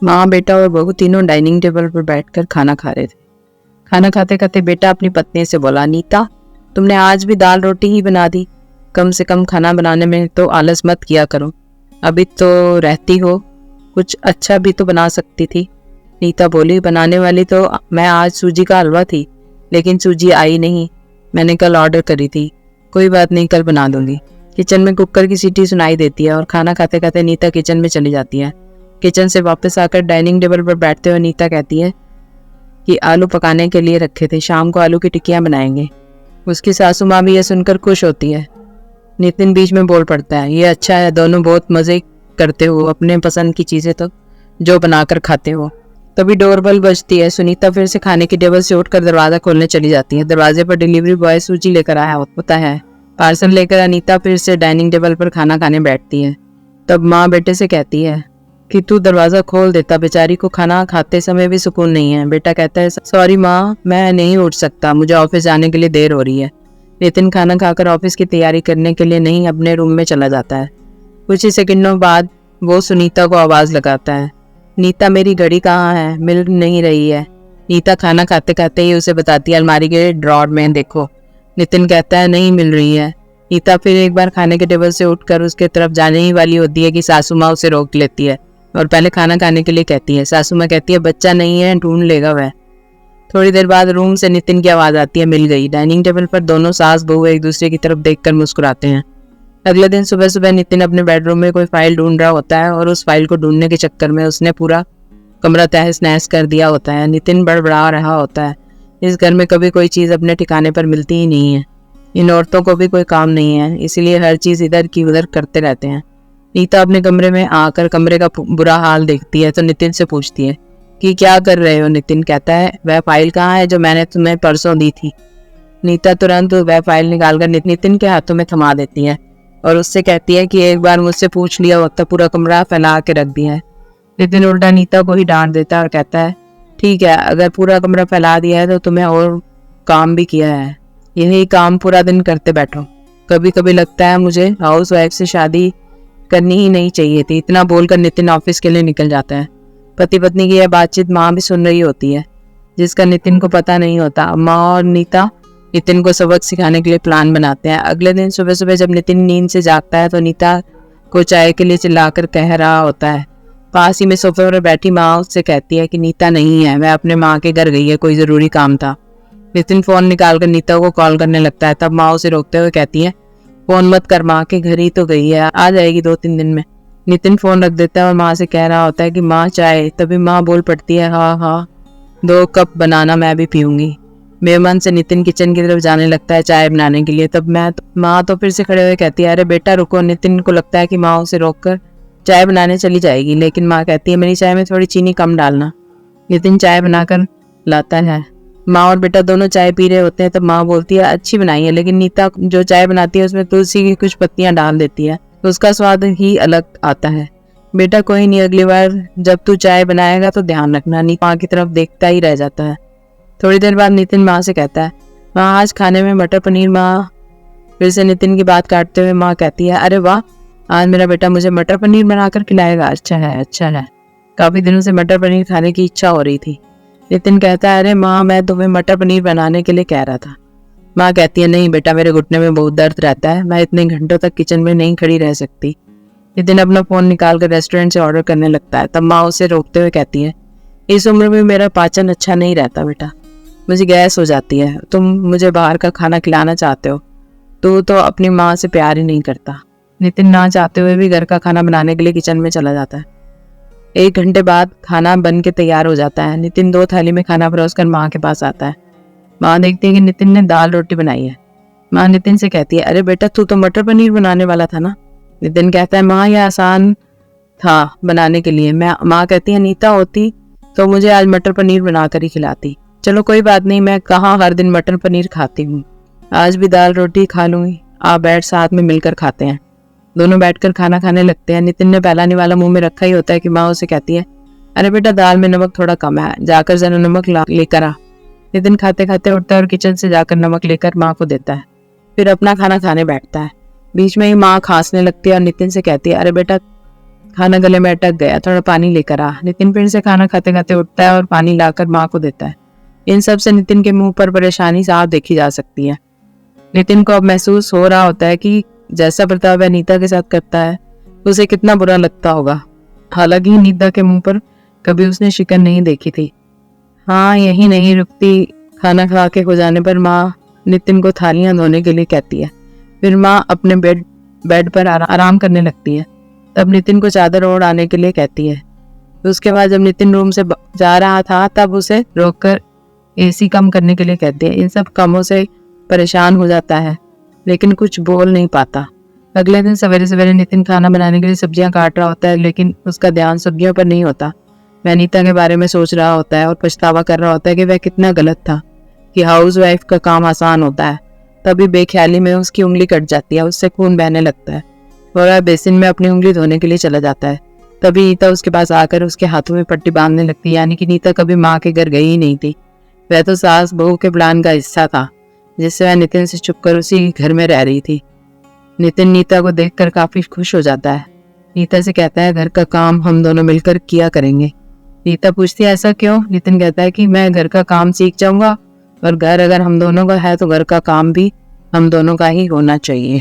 माँ, बेटा और बहू तीनों डाइनिंग टेबल पर बैठकर खाना खा रहे थे। खाना खाते खाते बेटा अपनी पत्नी से बोला, नीता, तुमने आज भी दाल रोटी ही बना दी। कम से कम खाना बनाने में तो आलस मत किया करो। अभी तो रहती हो, कुछ अच्छा भी तो बना सकती थी। नीता बोली, बनाने वाली तो मैं आज सूजी का हलवा थी, लेकिन सूजी आई नहीं। मैंने कल ऑर्डर करी थी। कोई बात नहीं, कल बना दूंगी। किचन में कुकर की सीटी सुनाई देती है और खाना खाते खाते नीता किचन में चली जाती है। किचन से वापस आकर डाइनिंग टेबल पर बैठते हुए नीता कहती है कि आलू पकाने के लिए रखे थे, शाम को आलू की टिक्कियां बनाएंगे। उसकी सासू माँ भी यह सुनकर खुश होती है। नितिन बीच में बोल पड़ता है, ये अच्छा है, दोनों बहुत मजे करते हो, अपने पसंद की चीजें तो जो बनाकर खाते हो। तभी डोरबेल बजती है। सुनीता फिर से खाने की टेबल से उठकर दरवाजा खोलने चली जाती है। दरवाजे पर डिलीवरी बॉय सूजी लेकर आया होता है। पार्सल लेकर अनीता फिर से डाइनिंग टेबल पर खाना खाने बैठती है। तब माँ बेटे से कहती है कि तू दरवाजा खोल देता, बेचारी को खाना खाते समय भी सुकून नहीं है। बेटा कहता है, सॉरी माँ, मैं नहीं उठ सकता, मुझे ऑफिस जाने के लिए देर हो रही है। नितिन खाना खाकर ऑफिस की तैयारी करने के लिए नहीं अपने रूम में चला जाता है। कुछ ही सेकंडों बाद वो सुनीता को आवाज लगाता है, नीता, मेरी घड़ी कहाँ है? मिल नहीं रही है। नीता खाना खाते खाते ही उसे बताती है, अलमारी के ड्रॉर में देखो। नितिन कहता है, नहीं मिल रही है। नीता फिर एक बार खाने के टेबल से उठकर उसके तरफ जाने ही वाली होती है कि सासू माँ उसे रोक लेती है और पहले खाना खाने के लिए कहती है। सासू माँ कहती है, बच्चा नहीं है, ढूंढ लेगा वह। थोड़ी देर बाद रूम से नितिन की आवाज आती है, मिल गई। डाइनिंग टेबल पर दोनों सास बहू एक दूसरे की तरफ देखकर मुस्कुराते हैं। अगले दिन सुबह सुबह नितिन अपने बेडरूम में कोई फाइल ढूंढ रहा होता है और उस फाइल को ढूंढने के चक्कर में उसने पूरा कमरा तहस नहस कर दिया होता है। नितिन बड़बड़ा रहा होता है, इस घर में कभी कोई चीज़ अपने ठिकाने पर मिलती ही नहीं है। इन औरतों को भी कोई काम नहीं है, इसलिए हर चीज़ इधर की उधर करते रहते हैं। नीता अपने कमरे में आकर कमरे का बुरा हाल देखती है तो नितिन से पूछती है कि क्या कर रहे हो। नितिन कहता है, वह फाइल कहाँ है जो मैंने तुम्हें परसों दी थी। नीता तुरंत वह फाइल निकालकर नितिन के हाथों में थमा देती है और उससे कहती है कि एक बार मुझसे पूछ लिया होता, पूरा कमरा फैला के रख दिया है। नितिन उल्टा नीता को ही डांट देता है और कहता है, ठीक है, अगर पूरा कमरा फैला दिया है तो तुम्हें और काम भी किया है, यही काम पूरा दिन करते बैठो। कभी कभी लगता है मुझे हाउस वाइफ से शादी करनी ही नहीं चाहिए थी। इतना बोलकर नितिन ऑफिस के लिए निकल जाता है। पति पत्नी की यह बातचीत माँ भी सुन रही होती है, जिसका नितिन को पता नहीं होता। माँ और नीता नितिन को सबक सिखाने के लिए प्लान बनाते हैं। अगले दिन सुबह सुबह जब नितिन नींद से जागता है तो नीता को चाय के लिए चिल्लाकर कह रहा होता है। पास ही में सोफे पर बैठी माँ उससे कहती है कि नीता नहीं है, वह अपने माँ के घर गई है, कोई जरूरी काम था। नितिन फोन निकालकर नीता को कॉल करने लगता है। तब माँ उसे रोकते हुए कहती है, फोन मत कर, माँ के घर ही तो गई है, आ जाएगी 2-3 दिन में। नितिन फोन रख देता है और माँ से कह रहा होता है कि माँ चाय। तभी माँ बोल पड़ती है, हाँ हाँ, 2 कप बनाना, मैं भी पीऊंगी। मेहमान से नितिन किचन की तरफ जाने लगता है चाय बनाने के लिए। तब माँ तो फिर से खड़े हुए कहती है, अरे बेटा रुको। नितिन को लगता है कि माँ उसे रोककर चाय बनाने चली जाएगी, लेकिन माँ कहती है, मेरी चाय में थोड़ी चीनी कम डालना। नितिन चाय बनाकर लाता है। माँ और बेटा दोनों चाय पी रहे होते हैं। तब माँ बोलती है, अच्छी बनाई है, लेकिन नीता जो चाय बनाती है उसमें तुलसी की कुछ पत्तियां डाल देती है, तो उसका स्वाद ही अलग आता है। बेटा कोई नहीं, अगली बार जब तू चाय बनाएगा तो ध्यान रखना। नीता माँ की तरफ देखता ही रह जाता है। थोड़ी देर बाद नितिन माँ से कहता है, माँ आज खाने में मटर पनीर। माँ फिर से नितिन की बात काटते हुए माँ कहती है, अरे वाह, आज मेरा बेटा मुझे मटर पनीर बनाकर खिलाएगा। अच्छा है, अच्छा है, काफी दिनों से मटर पनीर खाने की इच्छा हो रही थी। नितिन कहता है, अरे माँ, मैं तुम्हें मटर पनीर बनाने के लिए कह रहा था। माँ कहती है, नहीं बेटा, मेरे घुटने में बहुत दर्द रहता है, मैं इतने घंटों तक किचन में नहीं खड़ी रह सकती। नितिन अपना फोन निकालकर रेस्टोरेंट से ऑर्डर करने लगता है। तब माँ उसे रोकते हुए कहती है, इस उम्र में मेरा पाचन अच्छा नहीं रहता बेटा, मुझे गैस हो जाती है। तुम मुझे बाहर का खाना खिलाना चाहते हो, तू तो अपनी माँ से प्यार ही नहीं करता। नितिन ना चाहते हुए भी घर का खाना बनाने के लिए किचन में चला जाता है। 1 घंटे बाद खाना बन के तैयार हो जाता है। नितिन 2 थाली में खाना परोसकर माँ के पास आता है। माँ देखती है कि नितिन ने दाल रोटी बनाई है। माँ नितिन से कहती है, अरे बेटा, तू तो मटर पनीर बनाने वाला था ना। नितिन कहता है, माँ यह आसान था बनाने के लिए। माँ कहती है, नीता होती तो मुझे आज मटर पनीर बनाकर ही खिलाती। चलो कोई बात नहीं, मैं कहाँ हर दिन मटर पनीर खाती हूँ, आज भी दाल रोटी खा लूंगी। आप बैठ साथ में मिलकर खाते हैं। दोनों बैठकर खाना खाने लगते हैं। नितिन ने पहला निवाला मुंह में रखा ही होता है कि माँ उसे कहती है, अरे बेटा, दाल में नमक थोड़ा कम है, जाकर जरा नमक लेकर आ। नितिन खाते खाते उठता है और किचन से जाकर नमक लेकर माँ को देता है, फिर अपना खाना खाने बैठता है। बीच में ही माँ खांसने लगती है और नितिन से कहती है, अरे बेटा, खाना गले में अटक गया, थोड़ा पानी लेकर आ। नितिन फिर से खाना खाते खाते उठता है और पानी लाकर माँ को देता है। इन सब से नितिन के मुंह पर परेशानी साफ देखी जा सकती है। नितिन को अब महसूस हो रहा होता है कि जैसा बर्ताव वह नीता के साथ करता है उसे कितना बुरा लगता होगा। हालांकि नीता के मुंह पर कभी उसने शिकन नहीं देखी थी। हाँ, यही नहीं रुकती। खाना खा के हो जाने पर माँ नितिन को थालियां धोने के लिए कहती है। फिर माँ अपने बेड पर आराम करने लगती है। तब नितिन को चादर ओढ़ आने के लिए कहती है। तो उसके बाद जब नितिन रूम से जा रहा था तब उसे रोककर एसी कम करने के लिए कहती है। इन सब कामों से परेशान हो जाता है लेकिन कुछ बोल नहीं पाता। अगले दिन सवेरे सवेरे नितिन खाना बनाने के लिए सब्जियां काट रहा होता है, लेकिन उसका ध्यान सब्जियों पर नहीं होता। वह नीता के बारे में सोच रहा होता है और पछतावा कर रहा होता है कि वह कितना गलत था कि हाउस वाइफ का काम आसान होता है। तभी बेख्याली में उसकी उंगली कट जाती है, उससे खून बहने लगता है और वह बेसिन में अपनी उंगली धोने के लिए चला जाता है। तभी नीता उसके पास आकर उसके हाथों में पट्टी बांधने लगती है। यानी कि नीता कभी माँ के घर गई ही नहीं थी। वह तो सास बहू के प्लान का हिस्सा था जिससे वह नितिन से छुपकर उसी घर में रह रही थी। नितिन नीता को देखकर काफी खुश हो जाता है। नीता से कहता है घर का काम हम दोनों मिलकर किया करेंगे। नीता पूछती है ऐसा क्यों? नितिन कहता है कि मैं घर का काम सीख जाऊंगा और घर अगर हम दोनों का है तो घर का काम भी हम दोनों का ही होना चाहिए।